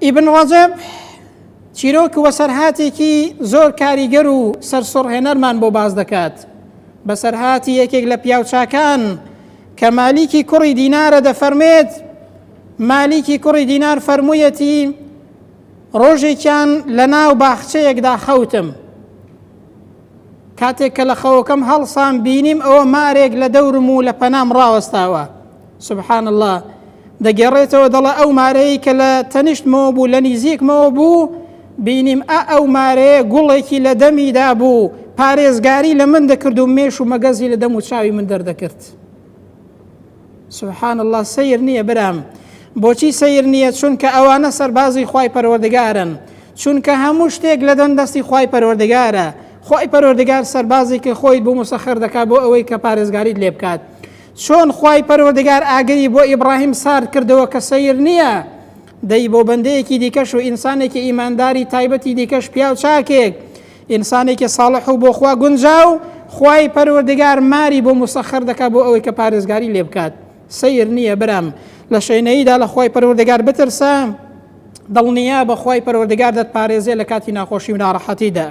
ئیبن ڕەجەب چیرۆک وەسەرهاتێکی زۆر کاریگەر و سەرسوڕهێنەرمان بۆ باز دەکات بەسەرهاتی یەکێک لە پیاوچاکان کە مالیکی کوڕی دینارە دەفەرمێت مالیکی کوڕی دینار فەرموویەتی ڕۆژێکیان لە ناو باخچەیەکدا خەوتم کاتێک کە لە خەوەکەم هەڵسام بینیم ئەوە مارێک لە دەورم و لە پەنام ڕاوەستاوە سبحان الله دەگەڕێتەوە دەڵە ئەو مارەی کە لە تەنیشتمەوە بوو لە نزیکمەوە بوو بینیم ئەو مارەیە گوڵێکی لە دەمیدا بوو پارێزگاری لە من دەکرد و مێش و مەگەزی لە دەم و چاوی من دەردەکرد سبحان الله سەیر نییە برام بۆچی سەیر نییە چونکە ئەوانە سەربازی خوای پەروەردگارن چونکە هەموو شتێک لە دەستی خوای پەروەردگارە خوای پەروەردگار سەربازی کە خۆی بۆ مسەخەر دەکات بۆ ئەوەی کە پارێزگاریت لێ بکات چۆن خوای پەروەردگار ئاگەری بۆ ئیبراهیم سارد کردەوە کە سەیر نییە دەی بۆ بەندەیەکی دیکەش و ئینسانێکی ئیمانداری تایبەتی دیکەش پیاو چاکێک ئینسانێکی ساڵح و بۆ خوا گونجاو خوای پەروەردگار ماری بۆ مسەخەر دەکات بۆ ئەوەی کە پارێزگاری لێ بکات سەیر نییە برام لە شوێنەیەدا لە خوای پەروەردگار بترسە دڵنیا بە خوای پەروەردگار دەتپارێزێ لە کاتی ناخۆشی و ناڕەحەتیدا